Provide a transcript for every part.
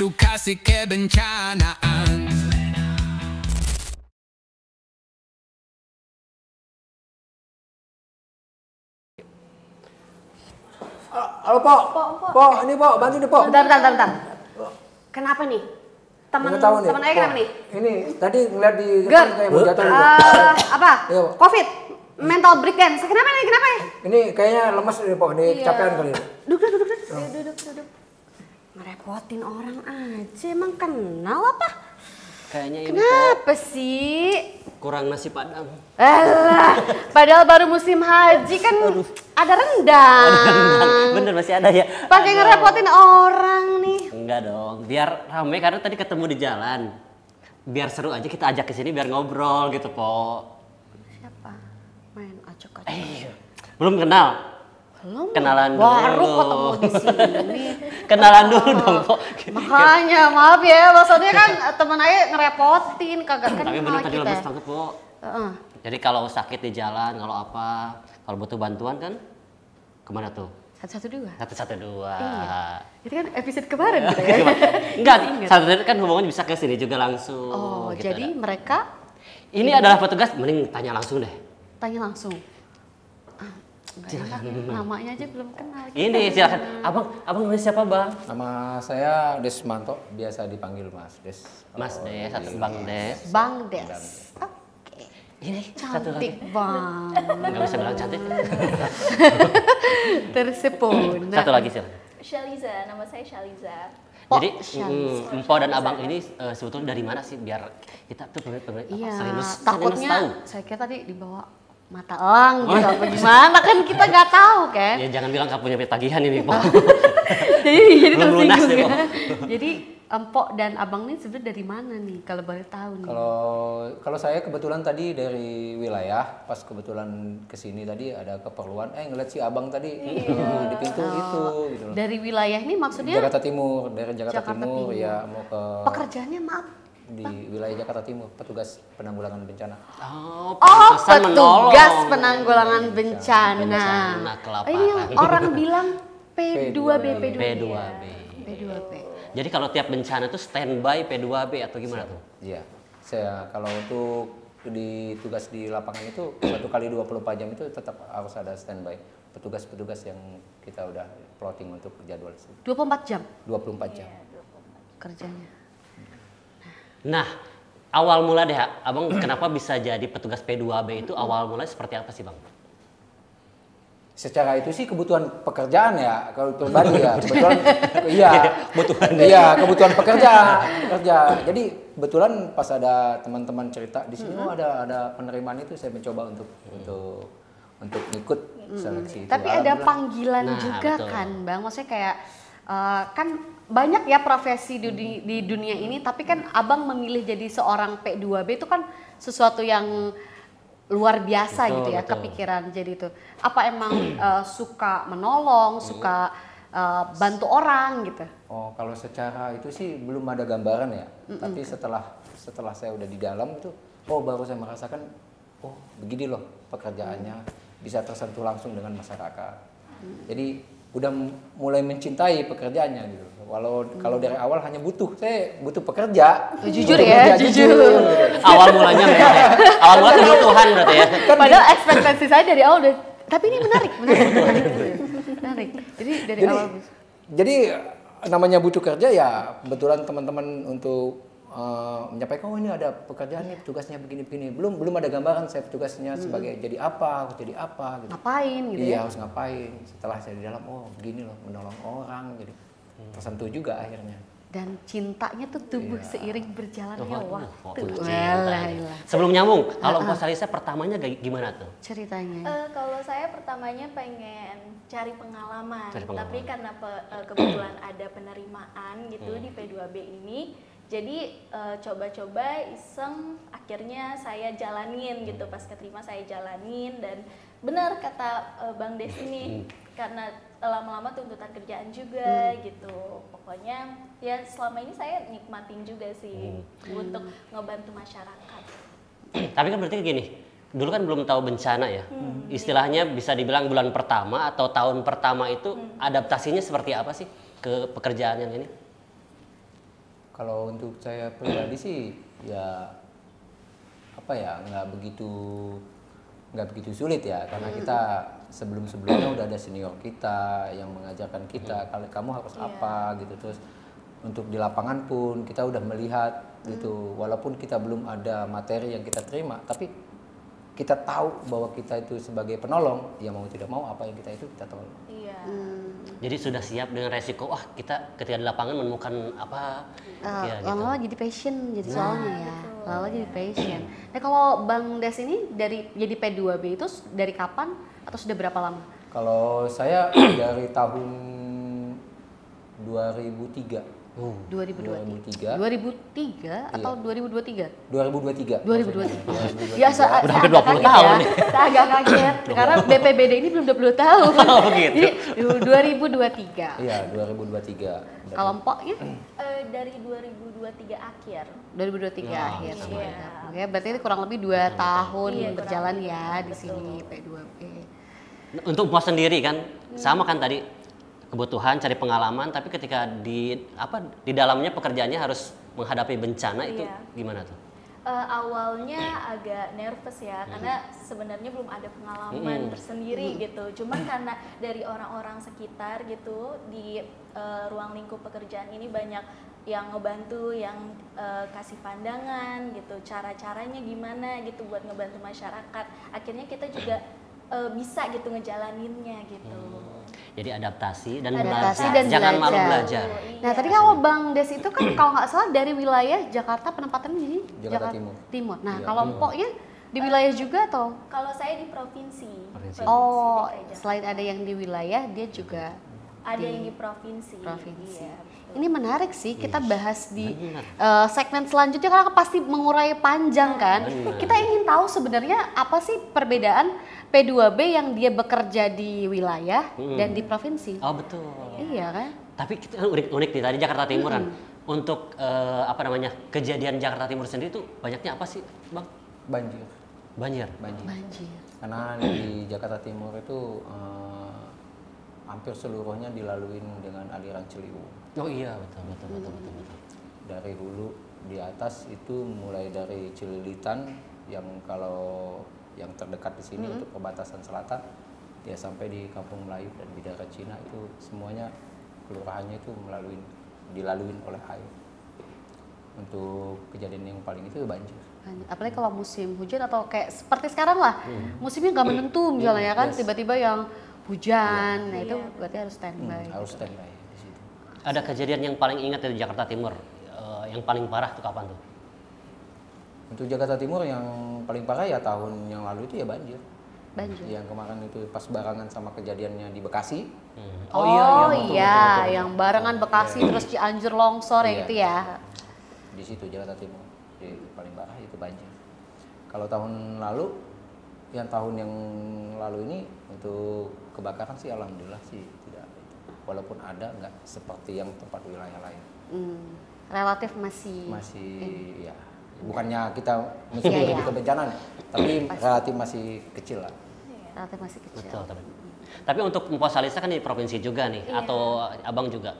edukasi kebencanaan. Halo, Pok. Ini Pok, bantu nih, Pok. Bentar. Kenapa nih? Temen ayah kenapa nih? Ini tadi ngeliat di Ger, kayak mau jatuh nih, Pok. apa? Iya, Pok. Covid, mental breakdance. Kenapa nih? Kenapa ya? Ini kayaknya lemes nih, Pok. Ini kecapean kali. Duduk. Ngerepotin orang aja, emang kenal apa? Kayaknya ini Kenapa sih? kurang nasi padang. Alah, padahal baru musim haji kan ada rendang. Bener masih ada ya. Pakai ngerepotin orang nih. Enggak dong, biar rame karena tadi ketemu di jalan. Biar seru aja kita ajak ke sini biar ngobrol gitu, Po. Siapa? Main acok-acok. Belum kenal. Belum. Kenalan Baru dulu. ketemu di sini. Kenalan dulu dong, Po. Makanya maaf ya, maksudnya kan teman ayah ngerepotin, kagak kan. Tapi bener tadi kita. lemes banget, Po. Jadi kalau sakit di jalan, kalau apa, kalau butuh bantuan kan kemana tuh? 112. 112. Iya. Itu kan episode kemarin gitu ya. Enggak, 112 kan hubungannya bisa ke sini juga langsung. Oh, gitu jadi ada. mereka Ini adalah petugas, mending tanya langsung deh. tanya langsung. Enggak enak ya, namanya aja belum kenal. Ini silakan. Abang namanya siapa, Bang? Nama saya Desmanto, biasa dipanggil Mas Des. Mas Des atau Bang Des. Bang Des. Oke. Ini satu lagi. Cantik bang. Enggak bisa bilang cantik. Tersepona. Satu lagi silakan. Shaliza, nama saya Shaliza. Jadi Shaliza. Empo dan Abang ini sebetulnya dari mana sih biar kita tuh Iya, serius takutnya tahu. saya kira tadi dibawa mata elang gitu apa gimana kan kita nggak tahu kan. Ya jangan bilang kamu punya tagihan ini, Po. jadi Belum lunas tersinggung nih, ya. Po. Jadi Empok dan Abang ini sebenarnya dari mana nih kalau boleh tahu nih? Kalau saya kebetulan tadi dari wilayah, pas kebetulan kesini tadi ada keperluan, ngeliat si Abang tadi di pintu itu gitu loh. Dari wilayah ini maksudnya Jakarta Timur, daerah Jakarta, Jakarta Timur, Timur. ya mau ke pekerjaannya maaf. di wilayah Jakarta Timur, petugas penanggulangan bencana. Oh, Oh, pantesan petugas menolong. penanggulangan bencana. Bencana kelaparan. Ini yang orang bilang P2B, P2B. P2B. Jadi kalau tiap bencana itu standby P2B atau gimana tuh? Iya. Saya kalau untuk di tugas di lapangan itu 1 kali 24 jam itu tetap harus ada standby petugas-petugas yang kita udah plotting untuk jadwal 24 jam 24 jam. kerjanya. Nah, awal mula deh, Abang kenapa bisa jadi petugas P2B itu awal mula seperti apa sih, Bang? Secara itu sih kebutuhan pekerjaan ya, kalau pribadi ya, kebetulan iya, kebutuhan pekerja. Jadi kebetulan pas ada teman-teman cerita di sini ada penerimaan itu, saya mencoba untuk ikut seleksi itu. Tapi ada Alhamdulillah. panggilan Nah, juga betul. kan, Bang. Maksudnya kayak kan banyak ya profesi di dunia ini, tapi kan Abang memilih jadi seorang P2B itu kan sesuatu yang luar biasa Betul, gitu ya, betul. kepikiran jadi itu. Apa emang suka menolong, suka bantu orang gitu? Oh, kalau secara itu sih belum ada gambaran ya. Tapi setelah saya udah di dalam itu, baru saya merasakan, begini loh pekerjaannya, bisa tersentuh langsung dengan masyarakat. Jadi udah mulai mencintai pekerjaannya gitu. Kalau dari awal hanya saya butuh pekerja. Jujur Butuh ya, pekerja, jujur. gitu. Awal mulanya memang ya. Awal mula kebutuhan berarti ya. Padahal ekspektasi saya dari awal udah, tapi ini menarik. Jadi dari awal. Jadi namanya butuh kerja ya, kebetulan teman-teman untuk menyampaikan ini ada pekerjaan nih, tugasnya begini-begini. Belum ada gambaran saya tugasnya sebagai jadi apa gitu. Ngapain gitu Iya, ya? harus ngapain. Setelah saya di dalam, begini loh menolong orang, jadi tersentuh juga akhirnya. Dan cintanya tuh tumbuh seiring berjalannya waktu. Cinta. Sebelum nyambung, kalau Mbak Salisa pertamanya gimana tuh? Ceritanya. Kalau saya pertamanya pengen cari pengalaman, Cari pengalaman. tapi karena kebetulan ada penerimaan gitu di P2B ini, jadi coba-coba iseng, akhirnya saya jalanin gitu. Pas keterima saya jalanin, dan benar kata Bang Des ini, karena lama-lama tuntutan kerjaan juga gitu. Pokoknya ya selama ini saya nikmatin juga sih untuk ngebantu masyarakat. Tapi kan berarti gini, dulu kan belum tahu bencana ya. Istilahnya bisa dibilang bulan pertama atau tahun pertama itu adaptasinya seperti apa sih ke pekerjaan yang ini? Kalau untuk saya pribadi sih ya apa ya nggak begitu sulit ya, karena kita sebelumnya udah ada senior kita yang mengajarkan kita kalau kamu harus apa gitu. Terus untuk di lapangan pun kita udah melihat gitu, walaupun kita belum ada materi yang kita terima, tapi kita tahu bahwa kita itu sebagai penolong, ya mau tidak mau apa yang kita itu kita tolong. Iya. Jadi sudah siap dengan resiko, wah kita ketika di lapangan menemukan apa, ya gitu. Lama-lama jadi passion jadi soalnya ya. Lama jadi passion. Nah kalau Bang Des ini dari jadi P2B itu dari kapan atau sudah berapa lama? Kalau saya dari tahun 2003. 2003 atau 2023? 2023. 2023. Ya Udah hampir 20 tahun nih. Saya agak kaget karena BPBD ini belum 20 tahun. Oh, gitu. Jadi 2023. Iya, 2023. Kalau Empoknya Dari 2023 akhir. 2023 akhir. Iya. Oke, berarti ini kurang lebih 2 tahun Iya, berjalan kurang ya lebih, di sini betul. P2B. Untuk Mpok sendiri kan sama kan tadi kebutuhan cari pengalaman, tapi ketika di dalamnya pekerjaannya harus menghadapi bencana itu Iya. gimana tuh? Awalnya agak nervous ya, karena sebenarnya belum ada pengalaman tersendiri gitu. Cuman karena dari orang-orang sekitar gitu di ruang lingkup pekerjaan ini banyak yang ngebantu, yang kasih pandangan gitu, cara-caranya gimana gitu buat ngebantu masyarakat. Akhirnya kita juga bisa gitu ngejalaninnya gitu. Jadi adaptasi dan Adaptasi belajar, dan jangan malu belajar. belajar. Nah, tadi kalau Bang Des itu kan kalau nggak salah dari wilayah Jakarta penempatannya di Jakarta Timur. Nah, Iya. kalau Empoknya di wilayah juga atau? Kalau saya di provinsi. Oh, DKI Jakarta. selain ada yang di wilayah, dia juga Ada yang di provinsi. provinsi. Iya, betul. Ini menarik sih, kita bahas di segmen selanjutnya karena pasti mengurai panjang kan. Kita ingin tahu sebenarnya apa sih perbedaan P2B yang dia bekerja di wilayah dan di provinsi. Oh betul. Iya kan? Tapi kita unik nih tadi Jakarta Timuran. Untuk kejadian Jakarta Timur sendiri tuh banyaknya apa sih, Bang? Banjir. Banjir. Banjir. Karena di Jakarta Timur itu hampir seluruhnya dilalui dengan aliran Ciliwung. Oh iya betul. Dari hulu di atas itu mulai dari Cililitan yang kalau yang terdekat di sini untuk perbatasan selatan, ya sampai di Kampung Melayu dan Bidara Cina itu semuanya kelurahannya itu dilalui oleh air. Untuk kejadian yang paling itu banjir. Apalagi kalau musim hujan atau kayak seperti sekarang lah, musimnya nggak menentu misalnya ya kan, Yes. tiba-tiba yang hujan, nah itu berarti harus standby. Harus standby di situ. Ada kejadian yang paling ingat dari Jakarta Timur, yang paling parah tuh kapan tuh? Untuk Jakarta Timur yang paling parah ya tahun yang lalu itu ya banjir. Banjir. Yang kemarin itu pas barengan sama kejadiannya di Bekasi. Oh iya, yang barengan Bekasi terus Cianjur longsor ya Iya. gitu ya. Di situ Jakarta Timur. Jadi paling parah itu banjir. Kalau tahun lalu, tahun yang lalu ini untuk kebakaran sih alhamdulillah sih tidak. Walaupun ada nggak seperti yang tempat wilayah lain. Relatif masih Masih ya. Bukannya kita mesti Iya. ke bencana, tapi relatif masih kecil lah. relatif masih kecil. Betul. Tapi untuk Mpok Salisa kan di provinsi juga nih, atau Abang juga.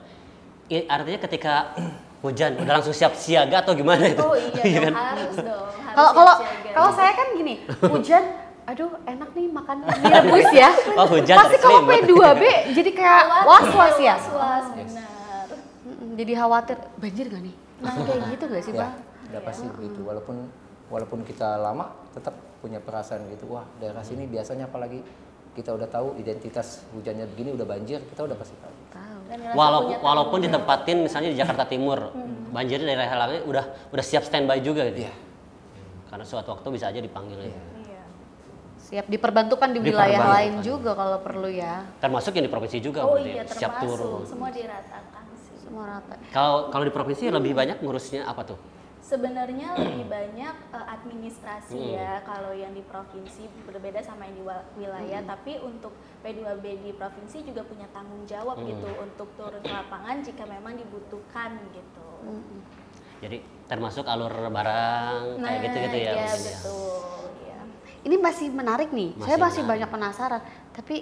Artinya ketika hujan udah langsung siap siaga atau gimana itu? Oh iya, dong, harus dong. harus Kalau siap-siaga. saya kan gini, hujan, aduh enak nih makan mie rebus ya. Oh, hujan Pasti kalau ekstrim. P2B jadi kayak was-was ya. Was-was, benar. Jadi khawatir banjir gak nih? Nah kayak gitu gak sih Ya, Bang? udah pasti begitu. Walaupun kita lama, tetap punya perasaan gitu. Wah, daerah sini biasanya apalagi kita udah tahu identitas hujannya begini, udah banjir, kita udah pasti tahu. Tahu. Dan ngerasa punya Walaupun tanggung ditempatin misalnya di Jakarta Timur, banjirnya dari daerah lain udah siap standby juga gitu. Iya. Karena suatu waktu bisa aja dipanggil ya. Iya. Siap diperbantukan di wilayah Diperbantukan. lain juga kalau perlu ya. Termasuk yang di provinsi juga, Oh berarti iya, siap termasuk. turun. Semua diratakan sih. Semua rata. Kalau di provinsi lebih banyak ngurusnya apa tuh? Sebenarnya lebih banyak administrasi ya kalau yang di provinsi berbeda sama yang di wilayah. Tapi untuk P2B di provinsi juga punya tanggung jawab gitu untuk turun ke lapangan jika memang dibutuhkan gitu. Jadi termasuk alur barang kayak gitu-gitu ya. Iya maksudnya. betul. Ya. Ini masih menarik nih. Saya masih menarik. banyak penasaran. Tapi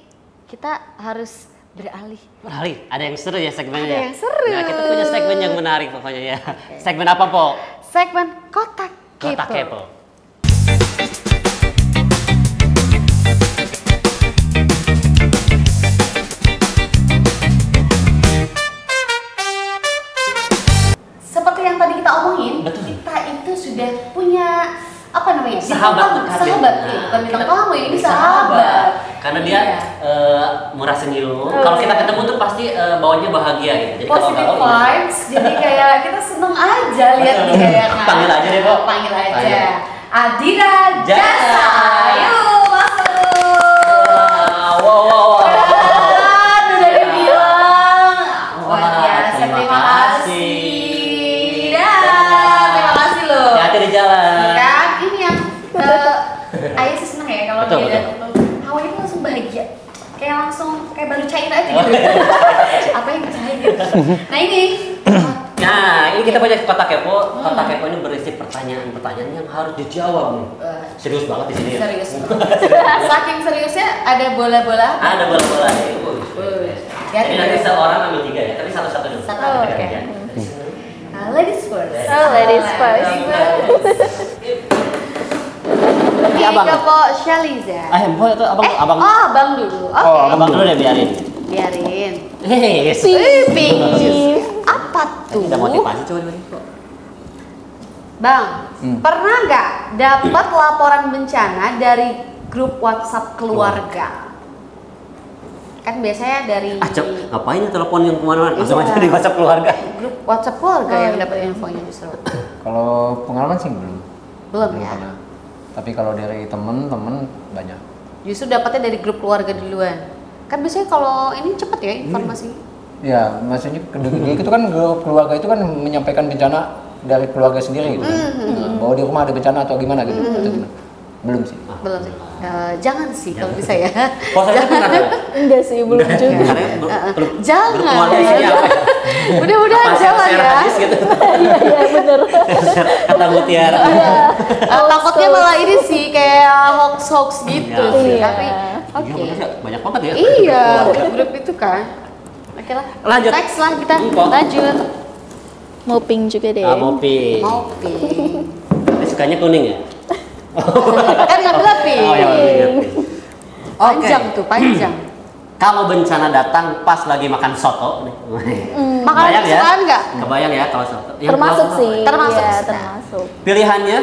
kita harus beralih. Beralih, ada yang seru ya segmennya. Ada ya? yang seru. Nah, kita punya segmen segmen yang menarik pokoknya ya. Segmen apa, Po? Segmen Kotak Kepo. Kotak Kepo. Seperti yang tadi kita omongin, Betul. kita itu sudah punya apa namanya? Sahabat dekat. Sahabat, ya. Bukan bintang tamu ya, ini sahabat. Karena dia Iya. murah senyum. Kalau kita ketemu tuh pasti bawanya bahagia gitu. Jadi kalau Positive nggak, vibes, jadi kayak kita seneng aja lihat Betul. dia ya kan. Panggil aja deh, Po. Panggil aja. Ayo. Adira Jasa. Jasa. Ayo masuk. Wow. Kan udah dibilang. Luar Wah, biasa, terima terima kasih. kasih. Terima kasih loh. Hati-hati di jalan. Kan ini yang Ayah sih seneng ya kalau Betul, dia betul. datang tuh Hawa itu langsung bahagia, kayak langsung kayak baru cair aja gitu. Apa yang cair gitu. Nah ini Nah, ini kita punya kotak kepo. Kotak kepo ini berisi pertanyaan-pertanyaan yang harus dijawab nih. Serius banget di sini ya. serius. Saking seriusnya ada bola-bola. Ada bola-bola nih. Jadi nanti seorang ambil 3 ya, tapi satu-satu dulu. Satu. Oh, oke. Ladies first. Oh, ladies first. Ini Abang. ke Po Shaliza. Empok itu abang. Oh, abang dulu. Oke. Abang dulu deh biarin. Biarin. Hehehe. Pinky. Apa tuh? Kita motivasi coba dulu. Bang, pernah nggak dapat laporan bencana dari grup WhatsApp keluarga? Kan biasanya dari Ngapain ya telepon yang kemana-mana? Langsung Iya. aja di WhatsApp keluarga. grup WhatsApp keluarga yang dapat infonya justru. Kalau pengalaman sih belum. Belum ya? pernah. Tapi kalau dari temen-temen banyak. Justru dapatnya dari grup keluarga duluan. Kan biasanya kalau ini cepet ya informasi. Ya, maksudnya itu kan grup keluarga itu kan menyampaikan bencana dari keluarga sendiri gitu kan. Bahwa di rumah ada bencana atau gimana gitu. Atau gimana. Belum sih. Belum sih. Jangan sih kalau bisa ya. Posnya pernah nggak? Enggak sih, belum juga. Jangan. Grup keluarga isinya apa? Mudah-mudahan Apa, jangan share ya. hadis gitu? Iya, bener. Kata mutiara. Takutnya malah ini sih kayak hoax gitu Ya. sih. Iya. Tapi oke. Iya, bener ya. Banyak banget ya. Iya, grup itu kan. Oke lah. Lanjut. Next lah kita Info. lanjut. Mau pink juga deh. Mopi. Mopi. Ini sukanya kuning ya? Kan ngambil api. Oh ya, Panjang tuh, panjang. Kalau bencana datang pas lagi makan soto nih. Makanan Kebayang ya? kesukaan nggak? Kebayang ya kalau soto. Yang Termasuk keluar sih. apa? Termasuk. Iya, termasuk. Pilihannya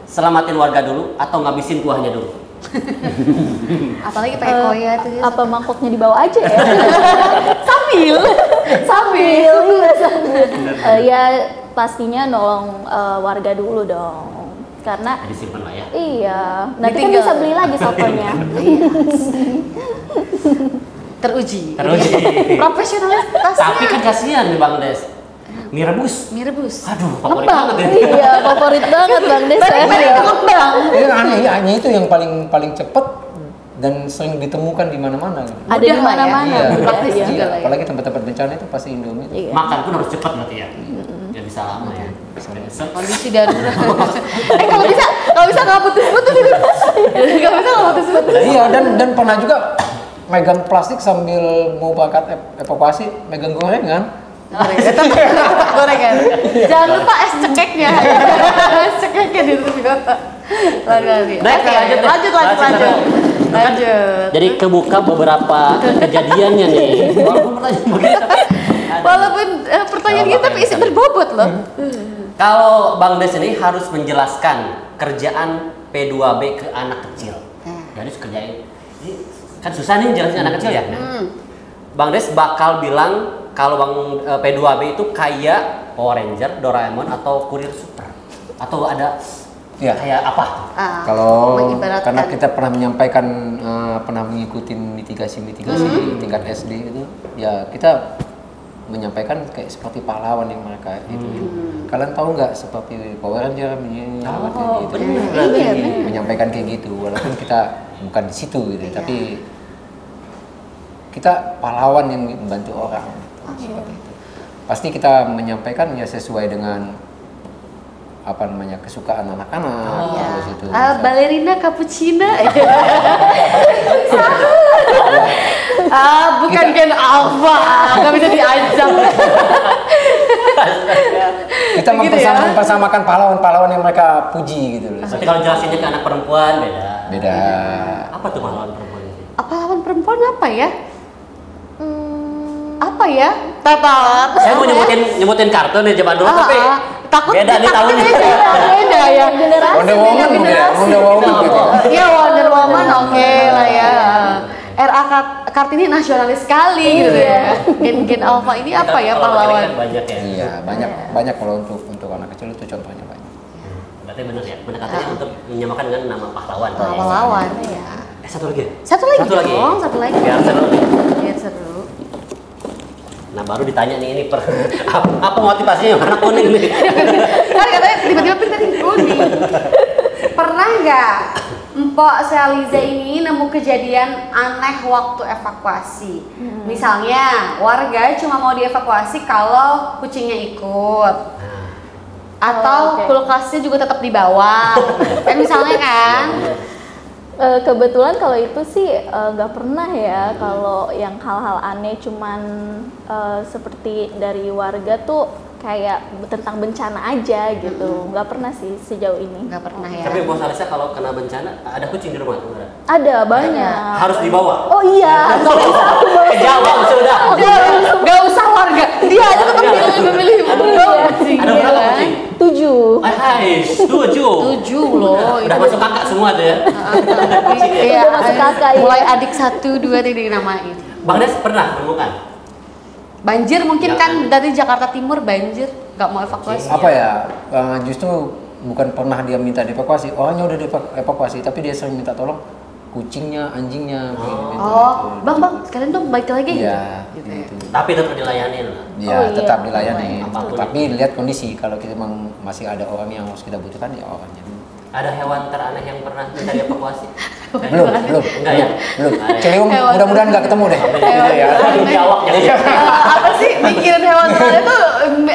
selamatin warga dulu atau ngabisin kuahnya dulu. Apalagi pakai koya tuh. Apa mangkoknya dibawa aja ya? Sambil. Sambil, iya sambil. Ya pastinya nolong warga dulu dong. Karena Disimpan lah ya. iya, nanti kan Ditinggal. bisa beli lagi sotonya. Teruji. Teruji. Profesionalitasnya. Tapi kan kasihan nih Bang Des. Mie rebus. Mie rebus. Aduh, favorit Ngembang. banget ya. Iya, favorit banget Bang Des. Ngembang. Aneh itu yang paling cepet dan sering ditemukan di mana-mana. Gitu. Ada di Mudah lah ya. mana-mana. Iya. Praktis Iya. juga lah ya. Apalagi tempat-tempat bencana itu pasti Indomie. Iya. Makan pun harus cepat berarti ya. Nggak bisa lama ya. Kondisi darurat. kalau bisa nggak putus-putus itu. Kalau bisa nggak putus-putus. Iya, dan pernah juga megang plastik sambil mau berangkat evakuasi, megang gorengan. Gorengan. Jangan lupa es cekeknya. Es cekeknya di juga. Next, lanjut. Lanjut. Jadi kebuka beberapa kejadiannya nih. Walaupun pertanyaan begitu. Walaupun pertanyaan kita tapi isi berbobot loh. Kalau Bang Des ini harus menjelaskan kerjaan P2B ke anak kecil. Jadi kerjain. Ini kan susah nih jelasin anak kecil ya. Bang Des bakal bilang kalau Bang P2B itu kayak Power Ranger, Doraemon atau Kurir Super. Atau ada Iya. kayak apa? Kalau mengibaratkan. karena kita pernah menyampaikan pernah mengikuti mitigasi tingkat SD itu, ya kita menyampaikan kayak seperti pahlawan yang mereka itu. Kalian tahu nggak seperti Power Ranger kayak gitu. Iya, Menyampaikan kayak gitu, walaupun kita bukan di situ gitu, tapi kita pahlawan yang membantu orang. Seperti itu. Pasti kita menyampaikan ya sesuai dengan apa namanya kesukaan anak-anak. Terus itu. Ballerina cappuccino. Bukan Gen Alpha, nggak bisa diajak. Kita mempersamakan pahlawan-pahlawan yang mereka puji gitu loh. Berarti kalau jelasinnya ke anak perempuan beda. Beda. Apa tuh pahlawan perempuan itu? Pahlawan perempuan apa ya? Apa ya? Tatat. Saya mau nyebutin kartun ya zaman dulu tapi takut beda nih tahunnya. Beda ya. Wonder Woman mungkin ya, Wonder Woman gitu. Iya, Wonder Woman oke lah ya. RA Kartini nasionalis sekali gitu ya. Gen Alpha ini apa ya Kalau pahlawan? kan banyak ya. Iya, banyak kalau untuk anak kecil itu contohnya banyak. Berarti benar ya, pendekatannya untuk menyamakan dengan nama pahlawan. Pahlawan ya. Satu lagi. Satu lagi dong, satu lagi. Biar seru. Biar seru. Nah baru ditanya nih ini apa motivasinya warna kuning nih? Kan katanya tiba-tiba pindah kuning. Pernah nggak Mpok Seliza ini nemu kejadian aneh waktu evakuasi? Misalnya warga cuma mau dievakuasi kalau kucingnya ikut. Atau kulkasnya juga tetap dibawa. Kan misalnya kan? Kebetulan kalau itu sih nggak pernah ya, kalau yang hal-hal aneh cuman seperti dari warga tuh kayak tentang bencana aja gitu, nggak pernah sih sejauh ini. Nggak pernah ya. Tapi Bos Alisa kalau kena bencana ada kucing di rumah tuh? Ada banyak. Harus dibawa? Oh iya, nggak usah. Jawab sudah. Nggak usah warga, dia aja tetap memilih kucing. Ada berapa kucing? 7. Hai, 7 loh. Udah masuk kakak semua tuh ya? Iya, Udah masuk kakak, ya. mulai adik 1, 2 dinamain. Bang Des pernah menemukan? Banjir mungkin Ya, kan dari Jakarta Timur banjir, nggak mau evakuasi. Apa ya? Justru bukan pernah dia minta dievakuasi, orangnya udah dievakuasi, tapi dia sering minta tolong kucingnya, anjingnya. Oh, bang, sekalian dong baik lagi. Iya, gitu. gitu. Tapi tetap dilayanin lah. Ya, Oh, iya. tetap dilayani. Apapun. Tapi lihat kondisi, kalau kita memang masih ada orang yang harus kita butuhkan, ya orangnya dulu. Ada hewan teraneh yang pernah minta dievakuasi? Belum. Enggak ya? Belum. Celiung mudah-mudahan nggak ketemu deh. Ya. Di awak ya. Apa sih mikirin hewan ternak itu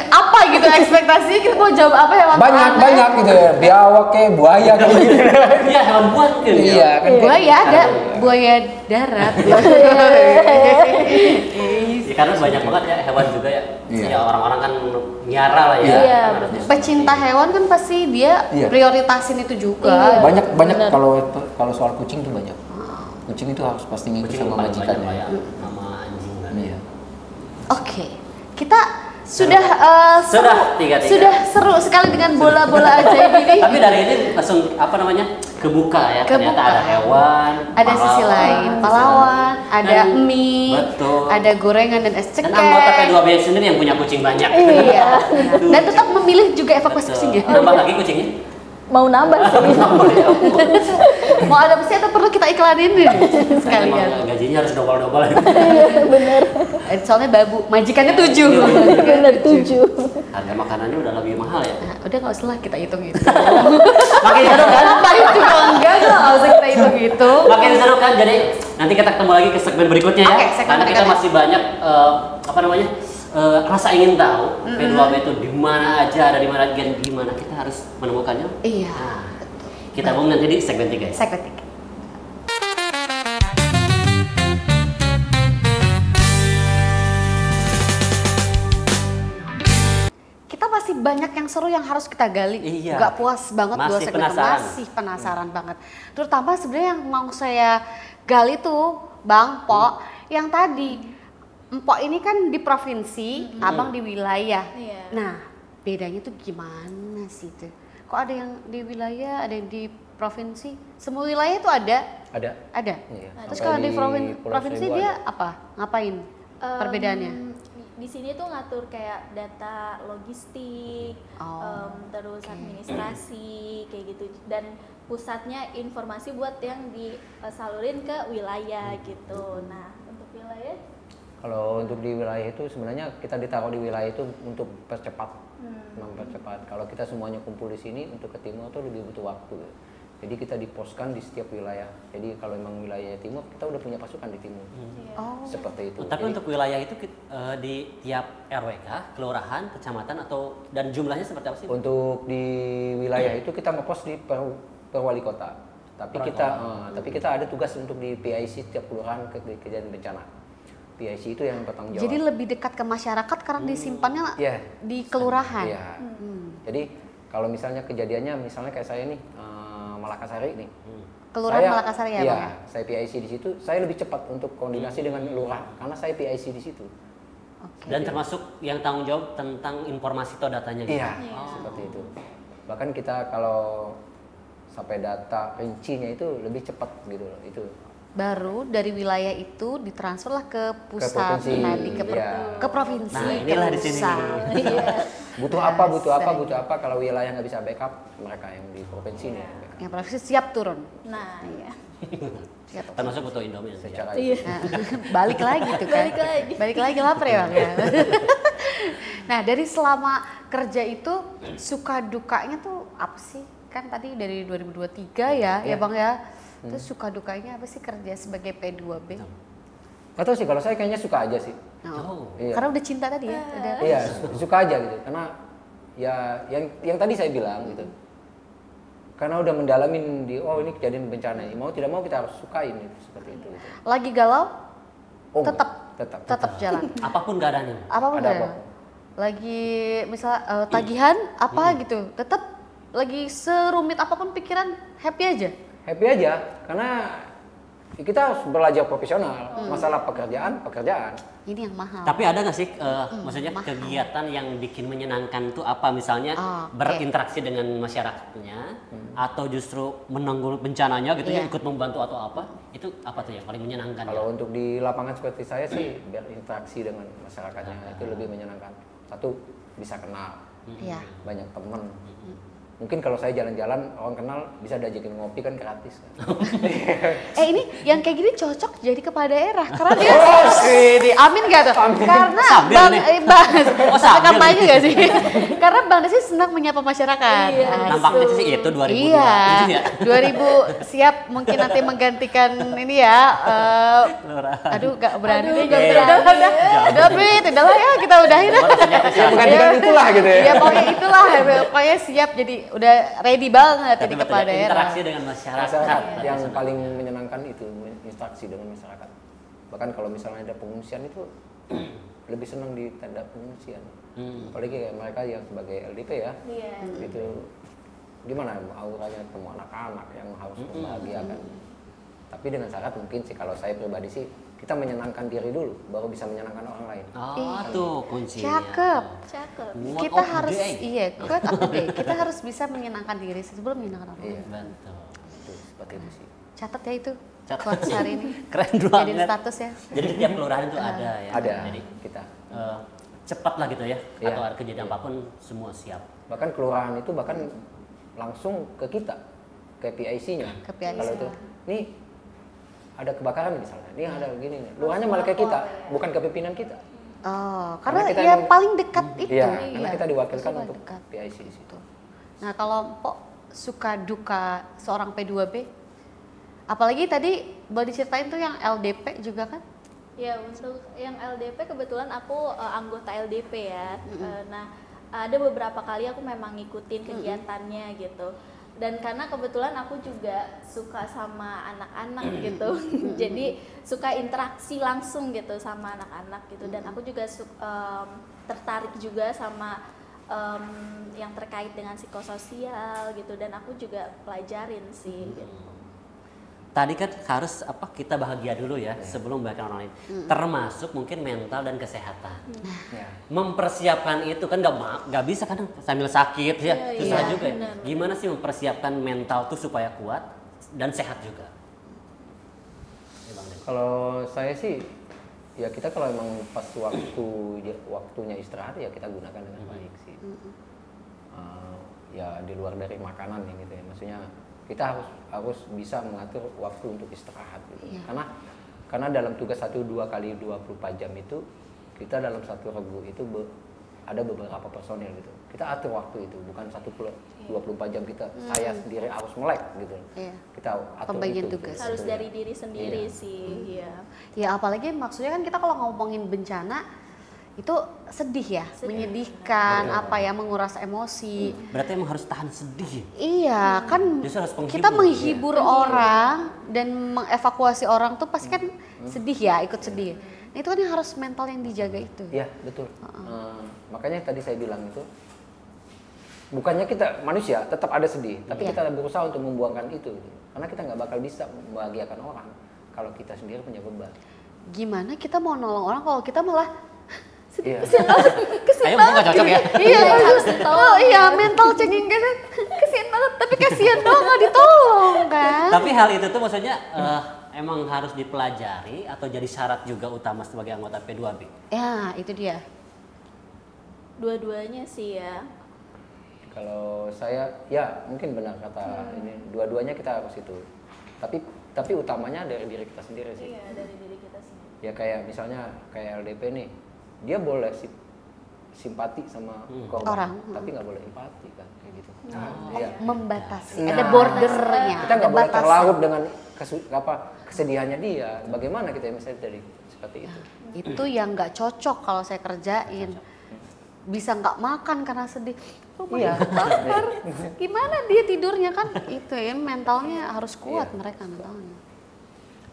apa gitu ekspektasinya, kita mau jawab apa hewan ternak? Banyak gitu ya. Biawak kayak buaya kayak gitu. Iya, hewan buas mungkin. Iya kan. Buaya ada, buaya darat. Ya, karena banyak banget ya hewan juga ya. Iya. Ya orang-orang kan nyara lah ya. Iya. Kan harusnya Pecinta seperti hewan kan pasti dia Iya. prioritasin itu juga. Iya. Banyak Bener. kalau soal kucing tuh banyak. Kucing itu harus pasti itu. ngikut Kucing sama paling banyak lah majikannya. ya. Nama anjing kan. Iya. Oke, kita sudah Sudah, tiga. sudah seru sekali dengan bola-bola ajaib ini. Tapi dari ini langsung apa namanya? Kebuka ya. Ternyata Kebuka. ada hewan, Ada sisi lain, pahlawan, ada Dan- mie, betul. ada gorengan dan es Dan cekek. anggota P2B sendiri yang punya kucing banyak. Iya. Dan tetap memilih juga evakuasi kucingnya. Nambah lagi kucingnya? Mau nambah sih. Mau adopsi atau perlu kita iklanin nih sekalian? Emang gajinya harus double-double. Bener. Soalnya babu, majikannya 7. Bener 7. Harga makanannya udah lebih mahal ya. Nah, udah nggak usah lah kita hitung itu. Makin seru kan? Apa itu kalau enggak nggak usah kita hitung itu. Makin seru kan? Jadi nanti kita ketemu lagi ke segmen berikutnya ya. Oke, segmen Karena kita berikutnya. masih banyak apa namanya? Rasa ingin tahu P2B itu di mana aja, ada di mana gen gimana, kita harus menemukannya. Iya. Nah, kita ngomong nanti di segmen 3 ya. Segmen 3. Kita masih banyak yang seru yang harus kita gali. Iya. Gak puas banget Masih dua segmen itu. penasaran. Masih penasaran banget. Terutama sebenarnya yang mau saya gali tuh Bang Pok, yang tadi Mpok ini kan di provinsi, Abang di wilayah. Iya. Nah, bedanya tuh gimana sih tuh? Kok ada yang di wilayah, ada yang di provinsi? Semua wilayah tuh ada? Ada. Ada. Iya. Terus Sampai kalau di Pulau provinsi Seribu dia ada. apa? Ngapain? Perbedaannya? Di sini tuh ngatur kayak data logistik, Oh, terus administrasi kayak gitu, dan pusatnya informasi buat yang disalurin ke wilayah gitu. Nah untuk wilayah Kalau untuk di wilayah itu sebenarnya kita ditaruh di wilayah itu untuk mempercepat. Kalau kita semuanya kumpul di sini untuk ke timur itu lebih butuh waktu. Jadi kita diposkan di setiap wilayah. Jadi kalau memang wilayah timur kita udah punya pasukan di timur. oh. Seperti itu. Tapi Jadi, untuk wilayah itu di tiap RWK, kelurahan, kecamatan atau dan jumlahnya seperti apa sih? untuk di wilayah itu kita ngepost di perwali kota. Tapi kita ada tugas untuk di PIC setiap kelurahan kejadian bencana. PIC itu yang bertanggung jawab. Jadi lebih dekat ke masyarakat karena disimpannya Iya. di kelurahan. Iya. Jadi kalau misalnya kejadiannya misalnya kayak saya nih Malakasari nih. Kelurahan Malakasari ya, Iya, Bang? saya PIC di situ, saya lebih cepat untuk koordinasi dengan lurah karena saya PIC di situ. Oke. Dan termasuk yang tanggung jawab tentang informasi atau datanya gitu. Iya, seperti itu. Bahkan kita kalau sampai data rincinya itu lebih cepat gitu loh. Itu Baru dari wilayah itu ditransferlah ke pusat provinsi, tadi iya. ke provinsi. Nah, ke inilah di sini. pusat. Iya. butuh apa kalau wilayah nggak bisa backup, mereka yang di provinsi nih yang backup. Yang provinsi siap turun. Nah, iya. Siap. Termasuk butuh Indomie nanti ya. Secara Iya. Nah, balik lagi tuh kan. Balik lagi lapar ya Bang ya. Nah, dari selama kerja itu suka dukanya tuh apa sih? Kan tadi dari 2023 ya Bang ya. Terus suka dukanya apa sih kerja sebagai P2B? Nggak tahu sih, kalau saya kayaknya suka aja sih. Oh. Iya. Karena udah cinta tadi ya. Udah. Iya, suka aja gitu. Karena ya yang tadi saya bilang gitu. Karena udah mendalamin ini kejadian bencana ini. Mau tidak mau kita harus sukain gitu, seperti itu. Gitu. Lagi galau Oh, tetap tetap jalan. Apapun keadaannya. Apapun Ada jalan. apapun. Lagi misal tagihan apa gitu, tetap lagi serumit apapun pikiran happy aja. Happy aja karena kita harus belajar profesional. Masalah pekerjaan. Ini yang mahal. Tapi ada nggak sih maksudnya mahal. kegiatan yang bikin menyenangkan tuh apa? Misalnya Oke. berinteraksi dengan masyarakatnya atau justru menanggung bencananya gitu ya, Iya. ikut membantu atau apa? Itu apa tuh yang paling menyenangkan? Kalau untuk di lapangan seperti saya sih berinteraksi dengan masyarakatnya itu lebih menyenangkan. Satu, bisa kenal Iya. banyak teman. Mungkin kalau saya jalan-jalan orang kenal bisa diajakin ngopi kan gratis. Ini yang kayak gini cocok jadi kepala daerah karena dia amin gak tuh? Karena Sambil Bang nih. Bang sambil kampanye nih. gak sih? Karena Bang Desi senang menyapa masyarakat. Nampaknya sih itu 2002 Iya, gitu ya. 2000 siap mungkin nanti menggantikan ini ya. Aduh, gak berani deh. Udah, Brit, udahlah ya kita udahin. Menggantikan itulah gitu ya. Ya pokoknya itulah, pokoknya siap jadi udah ready banget Tapi jadi betul kepala ya, daerah. interaksi dengan masyarakat. Masyarakat yang paling menyenangkan itu interaksi dengan masyarakat. Bahkan kalau misalnya ada pengungsian itu lebih senang di tenda pengungsian. Apalagi kayak mereka yang sebagai LDP ya. Iya. Itu gimana auranya ketemu anak-anak yang harus membahagiakan. Tapi dengan syarat mungkin sih kalau saya pribadi sih kita menyenangkan diri dulu baru bisa menyenangkan orang lain. Oh, tuh kuncinya. Cakep. Cakep. Quote Kita of the harus day. quote of the day. Kita harus bisa menyenangkan diri sebelum menyenangkan orang lain. Iya. Betul. Itu seperti itu sih. Catat ya itu. Catat. Quotes hari ini. Keren Jadi banget. status ya. Jadi setiap kelurahan itu ada ya. Ada Jadi kita. cepat lah gitu ya. Iya. Atau ada kejadian apapun semua siap. Bahkan kelurahan itu bahkan langsung ke kita, ke PIC-nya. Ke PIC. Kalau itu, nih ada kebakaran misalnya, nih ada begini nih. Lurahnya malah ke kita, bukan ke pimpinan kita. Oh, Karena karena kita ya emang- paling dekat itu. Iya, karena kita diwakilkan Suka untuk dekat. PIC di situ. Nah, kalau Mpok suka duka seorang P2B, apalagi tadi boleh diceritain tuh yang LDP juga kan? Ya, untuk yang LDP kebetulan aku anggota LDP ya. Nah, ada beberapa kali aku memang ngikutin kegiatannya gitu. Dan karena kebetulan aku juga suka sama anak-anak gitu. Jadi suka interaksi langsung gitu sama anak-anak gitu. Dan aku juga tertarik juga sama yang terkait dengan psikososial gitu. Dan aku juga pelajarin sih gitu. Tadi kan harus kita bahagia dulu ya sebelum membahagiakan orang lain. Termasuk mungkin mental dan kesehatan. Ya. Mempersiapkan itu kan nggak bisa kadang sambil sakit ya susah iya, juga. Ya. benar. Gimana sih mempersiapkan mental tuh supaya kuat dan sehat juga? Ya, Bang Den. Kalau saya sih, ya kita kalau emang pas waktunya istirahat ya kita gunakan dengan baik sih. Ya di luar dari makanan ya gitu ya, maksudnya kita harus bisa mengatur waktu untuk istirahat gitu. Iya. Karena dalam tugas 1-2 kali 24 jam itu kita dalam satu regu itu ada beberapa personil gitu. Kita atur waktu itu, bukan 24 jam kita saya sendiri harus melek gitu. Iya. Kita atur Pembagian itu, tugas. gitu. Harus dari diri sendiri Iya. sih, ya. Ya apalagi maksudnya kan kita kalau ngomongin bencana itu sedih ya, menyedihkan, Betul. apa ya, menguras emosi. Berarti emang harus tahan sedih. Iya, kan Justru harus penghibur. kita menghibur orang dan mengevakuasi orang tuh pasti kan sedih ya, ikut sedih. Nah Itu kan yang harus mental yang dijaga itu. Iya, betul. Makanya tadi saya bilang itu, bukannya kita manusia tetap ada sedih, tapi Iya. kita berusaha untuk membuangkan itu. Gitu. Karena kita nggak bakal bisa membahagiakan orang kalau kita sendiri punya beban. Gimana kita mau nolong orang kalau kita malah Iya. Ayo mungkin nggak cocok ya. iya harus ditolong. oh iya mental cengeng kan kesian banget tapi kasihan dong nggak ditolong kan. Tapi hal itu tuh maksudnya emang harus dipelajari atau jadi syarat juga utama sebagai anggota P2B? Ya itu dia. Dua-duanya sih ya. Kalau saya, ya mungkin benar kata ini, dua-duanya kita harus itu. Tapi utamanya dari diri kita sendiri sih. Iya, dari diri kita sendiri. Ya kayak misalnya kayak LDP nih, dia boleh simpati sama korban, Orang. tapi nggak boleh empati kan, kayak gitu. Iya. Membatasi. Nah, Ada bordernya. kita nggak ada boleh batasan. terlarut dengan kesedihannya dia. Bagaimana kita misalnya jadi seperti itu? Itu yang nggak cocok kalau saya kerjain. Bisa nggak makan karena sedih. Rumahnya kebakar. Gimana dia tidurnya kan? Itu ya mentalnya harus kuat mereka mentalnya.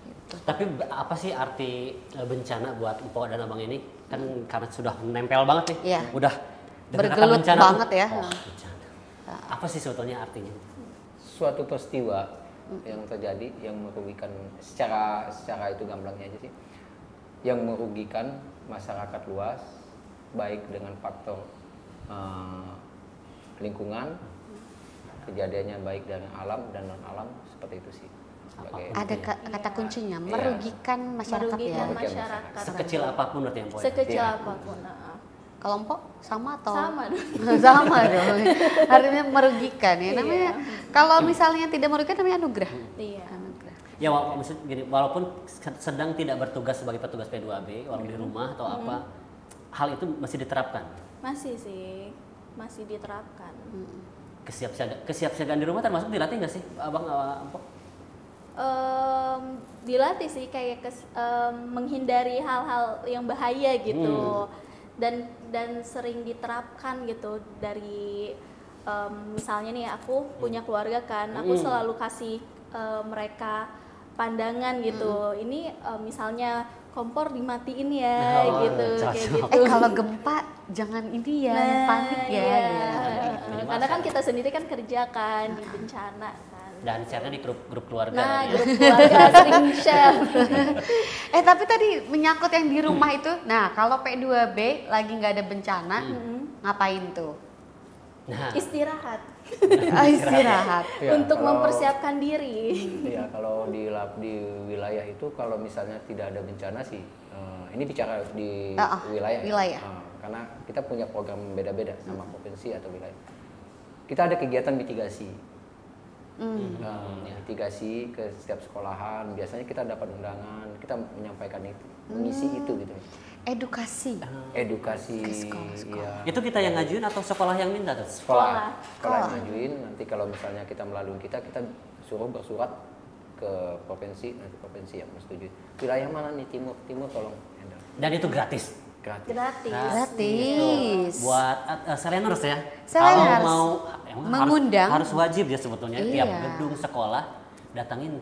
Gitu. Tapi apa sih arti bencana buat Mpok dan Abang ini? Kan karena sudah nempel banget nih. Iya. Udah dengar kata Bergelut bencana banget tuh, ya. Oh, bencana. Apa sih sebetulnya artinya? Suatu peristiwa yang terjadi yang merugikan secara itu gamblangnya aja sih, yang merugikan masyarakat luas, baik dengan faktor lingkungan, kejadiannya baik dari alam dan non alam, seperti itu sih. Sebagai Ada kata kuncinya merugikan masyarakat Merugikan ya. masyarakat. Sekecil apapun berarti ya, Mpok? ya? Sekecil Iya. apapun. Kalau Mpok sama atau Sama dong. sama dong. Artinya merugikan ya. Namanya Iya. kalau misalnya tidak merugikan namanya anugerah. Iya. Anugerah. Ya maksud gini, walaupun sedang tidak bertugas sebagai petugas P2B, walau di rumah atau apa, hal itu masih diterapkan. Masih sih, masih diterapkan. Kesiapsiagaan di rumah termasuk dilatih nggak sih, Abang Mpok? Dilatih sih kayak menghindari hal-hal yang bahaya gitu. Dan sering diterapkan gitu dari misalnya nih aku punya keluarga kan, aku selalu kasih mereka pandangan gitu. Ini misalnya kompor dimatiin ya Oh, gitu cocok. kayak gitu. Kalau gempa jangan ini ya, panik ya. iya. Gitu. Karena kan kita sendiri kan kerja kan di bencana kan. Dan share-nya di grup keluarga. Nah, ya. grup keluarga sering share. Tapi tadi menyangkut yang di rumah itu, nah kalau P2B lagi nggak ada bencana, ngapain tuh? Nah, Istirahat Istirahat. Ya, untuk kalau- mempersiapkan diri. Iya, kalau di wilayah itu kalau misalnya tidak ada bencana sih, ini bicara di wilayah. ya. wilayah. Karena kita punya program beda-beda sama provinsi atau wilayah. Kita ada kegiatan mitigasi. Mitigasi ke setiap sekolahan. Biasanya kita dapat undangan, kita menyampaikan itu, mengisi itu gitu. Edukasi. Edukasi. Ke sekolah-sekolah. Iya. itu kita yang ngajuin atau sekolah yang minta tuh? Sekolah Sekolah. yang ngajuin. Nanti kalau misalnya kita melalui kita suruh bersurat ke provinsi, nanti provinsi yang menyetujui. Wilayah mana nih, timur tolong handle. Dan itu gratis. Gratis. Gratis. Gratis. Buat seleners ya. Seleners. Kalau mau emang Mengundang. harus wajib ya sebetulnya Iya. tiap gedung sekolah datangin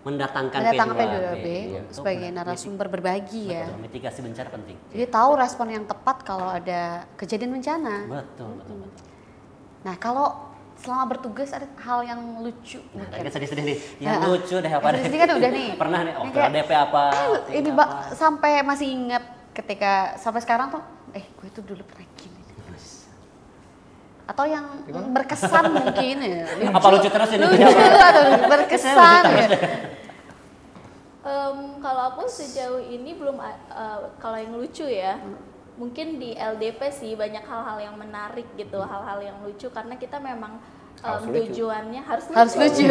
mendatangkan Mendatangkan P2B, P2B untuk sebagai narasumber berbagi ya. betul, mitigasi bencana penting. Jadi tahu respon yang tepat kalau ada kejadian bencana. Betul. Nah kalau selama bertugas ada hal yang lucu Nah, tadi mungkin. kan sedih-sedih nih. Yang lucu deh apa Yang deh. sedih kan udah nih. Pernah nih, Ini kayak, LDP apa? Ini apa. sampai masih ingat ketika sampai sekarang tuh, gue tuh dulu pernah gini. Atau yang berkesan mungkin ya. Apa lucu terus ini? Lucu atau berkesan ya. Kalau aku sejauh ini belum kalau yang lucu ya. Mungkin di LDP sih banyak hal-hal yang menarik gitu, hal-hal yang lucu karena kita memang Harus lucu. tujuannya harus lucu.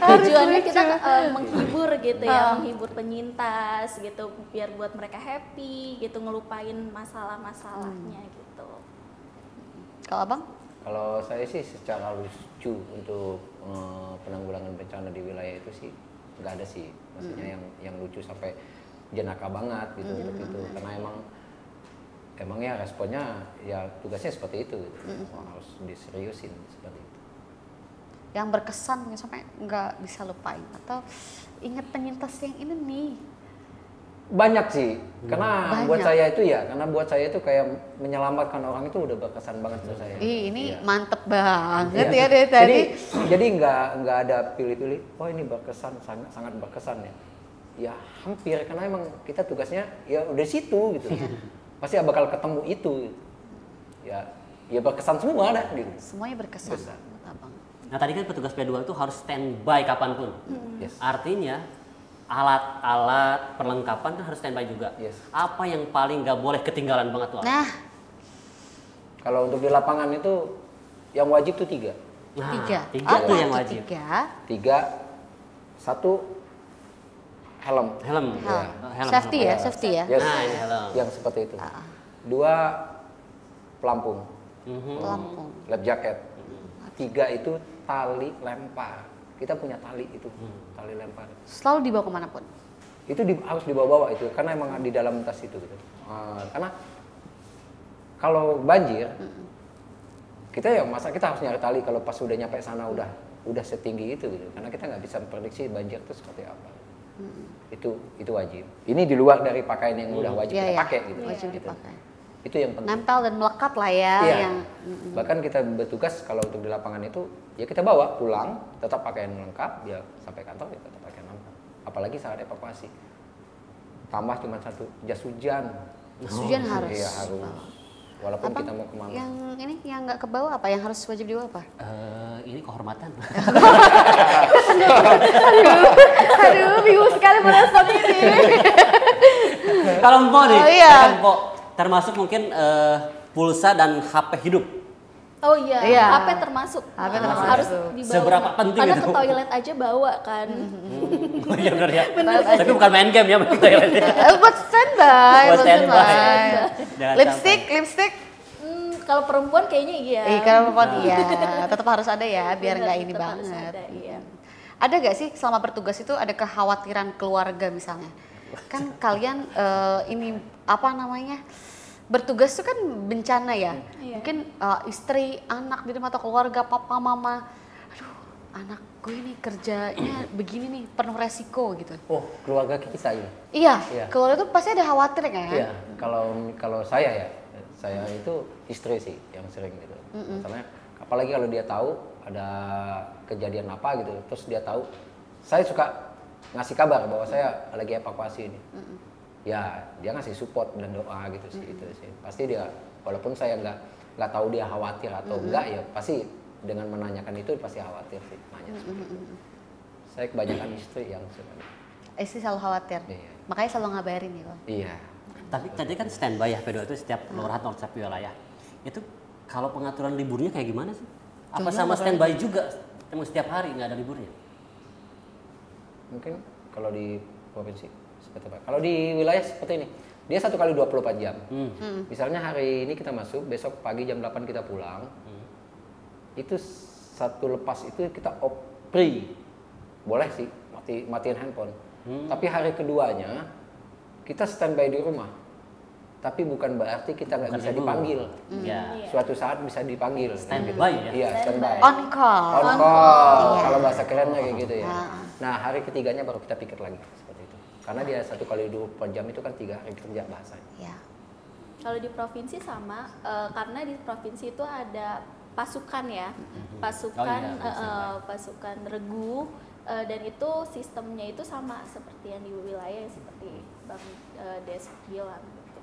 Tujuannya kita menghibur gitu ya, menghibur penyintas gitu, biar buat mereka happy gitu, ngelupain masalah-masalahnya gitu. Kalau abang? Kalau saya sih secara lucu untuk penanggulangan bencana di wilayah itu sih nggak ada sih, maksudnya yang lucu sampai jenaka banget gitu untuk itu, karena emang ya responnya ya tugasnya seperti itu gitu. Harus diseriusin seperti itu. Yang berkesan sampai nggak bisa lupain atau ingat penyintas yang ini nih Banyak sih, karena Banyak. buat saya itu kayak menyelamatkan orang itu udah berkesan banget buat saya. Ih, ini Iya. mantep banget Iya. ya dari tadi. Jadi nggak ada pilih-pilih. Oh ini berkesan, sangat berkesan ya. Ya hampir, karena emang kita tugasnya ya udah situ gitu. Pasti bakal ketemu itu. Gitu. Ya berkesan semua dah gitu. Semuanya berkesan. Berkesan. Abang. Nah tadi kan petugas P2 itu harus standby kapanpun. Yes. Artinya alat-alat perlengkapan kan harus standby juga. Yes. Apa yang paling nggak boleh ketinggalan banget tuh? Nah, Kalau untuk di lapangan itu yang wajib tuh 3. Nah, 3. tiga tuh yang itu wajib. 3? 3, 1 helm. Helm. Helm. Helm. Safety helm. ya, safety ya. Yes. Nah, ini helm. Yang seperti itu. Ah. 2 pelampung, Mhm. Pelampung. lap jacket. 3 itu tali lempar. Kita punya tali itu, tali lempar. Selalu dibawa kemanapun. Itu harus dibawa-bawa itu, karena emang di dalam tas itu gitu. Karena kalau banjir, kita harus nyari tali kalau pas udah nyampe sana udah setinggi itu gitu. Karena kita nggak bisa memprediksi banjir itu seperti apa. Itu wajib. Ini di luar dari pakaian yang udah wajib Iya, kita iya. pakai gitu. Wajib Gitu. dipakai. Itu yang penting. Nempel dan melekat lah ya. Iya. Yang Bahkan kita bertugas kalau untuk di lapangan itu ya kita bawa pulang tetap pakaian lengkap, ya sampai kantor ya tetap pakaian lengkap. Apalagi saat evakuasi. Tambah cuma 1 jas hujan. hujan harus. Iya harus. Walaupun Abang, kita mau kemana. yang nggak ke bawah apa? Yang harus wajib dibawa apa? Ini kehormatan. Aduh, bingung sekali merespon ini. Kalau Mpok nih, Oh, iya. kan Mpok termasuk mungkin pulsa dan HP hidup. Oh iya, Iya. HP termasuk. HP Harus termasuk. dibawa. Seberapa penting Karena itu? ke toilet aja bawa kan. Oh iya benar ya. Tapi bukan main game ya, main toilet ya. Buat standby, Buat standby. Jangan Lipstick. Kalau perempuan kayaknya iya. Kalau perempuan iya, tetap harus ada ya, biar Bener, nggak ini tetap harus banget. ada, iya. Ada gak sih selama bertugas itu ada kekhawatiran keluarga misalnya? Kan kalian ini apa namanya? Bertugas itu kan bencana ya. Iya. Mungkin istri, anak di rumah atau keluarga, papa, mama. Aduh, anak gue ini kerjanya begini nih, penuh resiko gitu. Oh, keluarga kita ya. Iya, Iya. keluarga tuh pasti ada khawatir kan? Iya, kalau saya itu istri sih yang sering gitu. Misalnya apalagi kalau dia tahu ada kejadian apa gitu, terus dia tahu, saya suka ngasih kabar bahwa saya lagi evakuasi ini. Ya, dia ngasih support dan doa gitu sih, itu sih. Pasti dia, walaupun saya nggak tahu dia khawatir atau enggak, ya pasti dengan menanyakan itu pasti khawatir sih, nanya seperti itu. Saya kebanyakan istri yang suka. Istri selalu khawatir, Iya. makanya selalu ngabarin gitu. Iya. Tapi tadi kan standby ya P2 itu setiap kelurahan atau setiap wilayah. Itu kalau pengaturan liburnya kayak gimana sih? Apa sama standby juga? Emang setiap hari nggak ada liburnya? Mungkin kalau di provinsi seperti apa? Kalau di wilayah seperti ini, dia 1 kali 24 jam. Misalnya hari ini kita masuk, besok pagi jam 8 kita pulang. Itu satu lepas itu kita free. Boleh sih matiin handphone. Tapi hari keduanya kita standby di rumah. Tapi bukan berarti kita nggak Bukan bisa libur. dipanggil. Ya. Suatu saat bisa dipanggil. Standby ya? Iya, standby. On call. On call. Iya. Kalau bahasa kerennya kayak gitu ya. Ah. Nah, hari ketiganya baru kita pikir lagi seperti itu. Karena dia 1 kali 24 jam itu kan 3 hari kerja bahasanya. Ya. Kalau di provinsi sama, karena di provinsi itu ada pasukan ya, pasukan Oh iya, pasukan regu, dan itu sistemnya itu sama seperti yang di wilayah seperti Bang Des bilang. Gitu.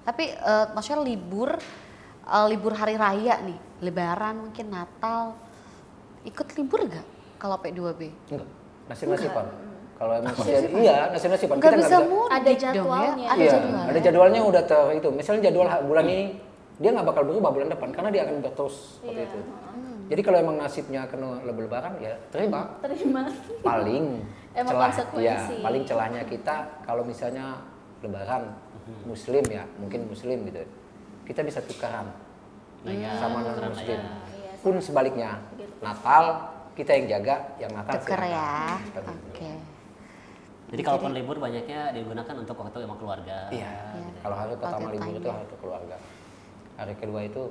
Tapi maksudnya libur hari raya nih, Lebaran mungkin Natal, ikut libur gak kalau P2B? Enggak. Nasib-nasiban. Kalau emang iya, nasib-nasiban. Gak Kita bisa nggak mudik Ada dong jadwalnya. ya? Ada Iya, jadwalnya. ada jadwalnya udah itu. Misalnya jadwal bulan ini dia nggak bakal berubah bulan depan karena dia akan berterus seperti Iya. itu. Jadi kalau emang nasibnya kena lebaran ya terima. Terima. Paling Emang celah, konsekuensi. ya, paling celahnya kita kalau misalnya lebaran muslim ya, mungkin muslim gitu. Kita bisa tukaran sama non muslim. Iya, Pun sebaliknya, Gitu. Natal kita yang jaga, yang Natal Tuker silakan. ya. Seperti itu. Oke. Jadi kalaupun libur banyaknya digunakan untuk waktu sama keluarga. Iya. Iya. Kalau hari pertama Quality libur time itu ya. hari keluarga. Hari kedua itu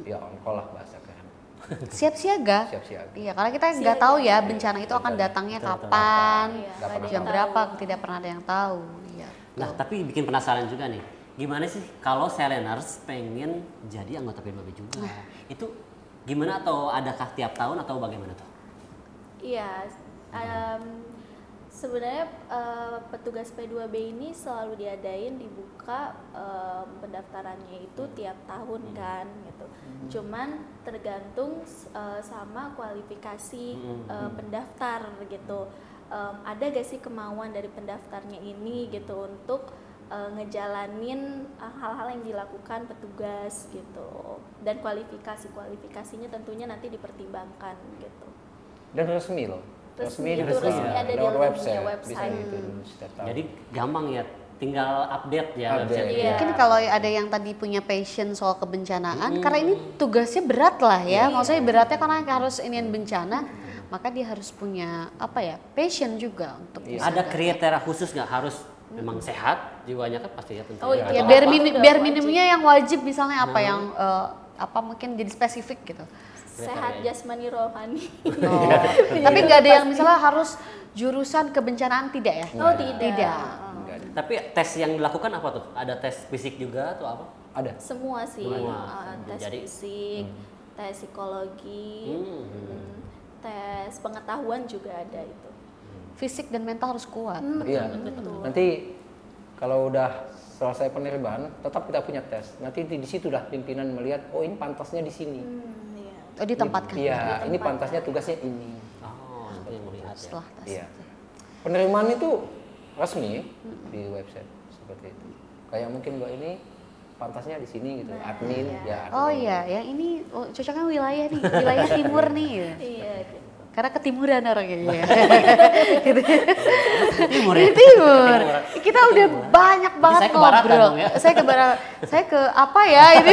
ya on call lah bahasa keren. Siap siaga. Siap siaga. Iya, karena kita nggak tahu ya bencana itu akan datangnya kapan, Iya, nggak pernah jam tahu. berapa, tidak pernah ada yang tahu. Iya. Nah, tapi bikin penasaran juga nih. Gimana sih kalau Seleners pengen jadi anggota P2B juga? Itu gimana, atau adakah tiap tahun atau bagaimana tuh? Iya, sebenarnya petugas P2B ini selalu diadain dibuka pendaftarannya itu tiap tahun kan gitu. Cuman tergantung sama kualifikasi pendaftar gitu. Ada gak sih kemauan dari pendaftarnya ini gitu untuk ngejalanin hal-hal yang dilakukan petugas gitu, dan kualifikasinya tentunya nanti dipertimbangkan gitu. Dan resmi loh. Resmi di itu resmi resmi ya. ada di Lewat website. Bisa itu setiap tahun. Jadi gampang ya, tinggal update ya Update, website. iya. Mungkin kalau ada yang tadi punya passion soal kebencanaan, karena ini tugasnya berat lah ya. Maksudnya beratnya karena harus iniin bencana, maka dia harus punya apa ya, passion juga untuk bisa Ada daftar. kriteria khusus nggak? Harus memang sehat jiwanya kan pasti ya tentunya. Oh, Ya Atau biar apa udah biar wajib. minimumnya yang wajib misalnya apa yang apa mungkin jadi spesifik gitu. Sehat jasmani rohani. Oh. Tapi nggak ada yang misalnya harus jurusan kebencanaan, tidak ya? Oh tidak. Tidak. Nggak ada. Tapi tes yang dilakukan apa tuh? Ada tes fisik juga atau apa? Ada. Semua sih, Semua. tes Jadi- fisik, tes psikologi, tes pengetahuan juga ada itu. Fisik dan mental harus kuat. Iya. Nanti kalau udah selesai penerimaan, tetap kita punya tes. Nanti di situ dah pimpinan melihat, oh ini pantasnya di sini. Iya. Oh, ditempatkan. Iya, ini pantasnya tugasnya ini. Oh, nanti yang melihat ya. Setelah tes. Iya. Penerimaan itu resmi di website seperti itu. Kayak mungkin Mbak ini pantasnya di sini gitu, admin ya. Oh admin. iya, yang ini cocoknya wilayah nih, wilayah timur nih. Iya. gitu. Karena ketimuran orangnya ya. Timur Di ya? timur. Kita udah banyak banget saya ke baratan ngobrol. dong ya? Saya ke barat. Saya ke apa ya ini?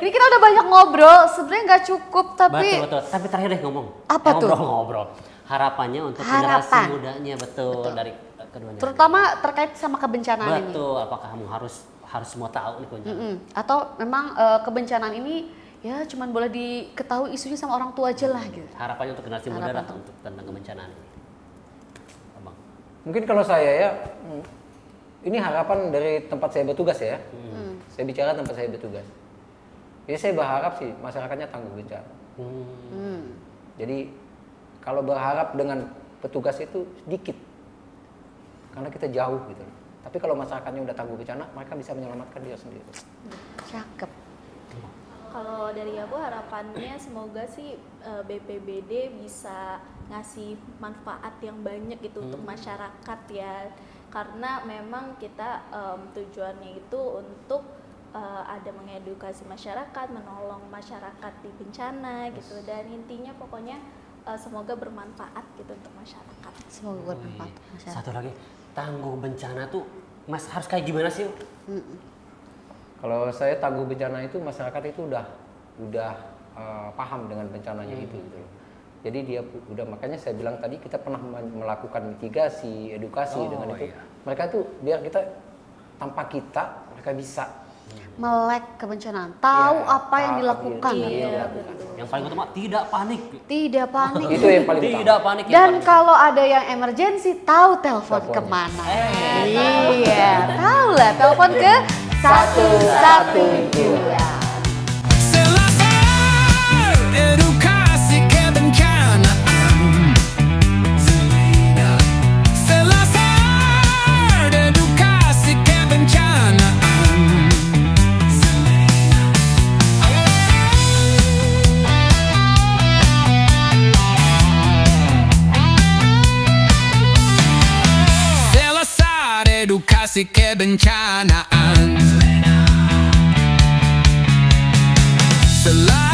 Ini kita udah banyak ngobrol. Sebenarnya nggak cukup tapi Betul, betul. Tapi terakhir deh ngomong. Apa tuh? Ngobrol. Harapannya untuk Harapan. generasi mudanya betul, dari keduanya. terutama terkait sama kebencanaan ini. betul. Apakah kamu harus semua tahu nih kunci? Atau memang kebencanaan ini ya cuman boleh diketahui isunya sama orang tua aja lah gitu. Harapannya untuk generasi muda Harapan lah untuk tentang kebencanaan ini. Abang. Mungkin kalau saya ya, ini harapan dari tempat saya bertugas ya. Saya bicara tempat saya bertugas. Jadi saya berharap sih masyarakatnya tangguh bencana. Jadi kalau berharap dengan petugas itu sedikit, karena kita jauh gitu. Tapi kalau masyarakatnya udah tangguh bencana, mereka bisa menyelamatkan diri sendiri. Cakep. Kalau dari aku harapannya semoga sih BPBD bisa ngasih manfaat yang banyak gitu untuk masyarakat ya, karena memang kita tujuannya itu untuk ada mengedukasi masyarakat, menolong masyarakat di bencana gitu, dan intinya pokoknya semoga bermanfaat gitu untuk masyarakat. Semoga bermanfaat untuk masyarakat. Satu lagi, tangguh bencana tuh Mas harus kayak gimana sih? Kalau saya tangguh bencana itu masyarakat itu udah paham dengan bencananya itu gitu loh. Jadi dia udah, makanya saya bilang tadi kita pernah melakukan mitigasi, edukasi dengan itu. Mereka tuh biar kita tanpa kita mereka bisa Melek kebencanaan, tahu Ya, apa yang tahu dilakukan. apa yang gitu. dilakukan. Yang paling utama tidak panik. Tidak panik. Itu yang paling utama. Tidak panik. yang Dan paling- kalau ada yang emergency, tahu telepon Teleponnya. kemana. Iya, tahu lah, telepon ke 112. Selesai edukasi kebencanaan. Selesai edukasi kebencanaan. Selesai edukasi kebencanaan. Selesai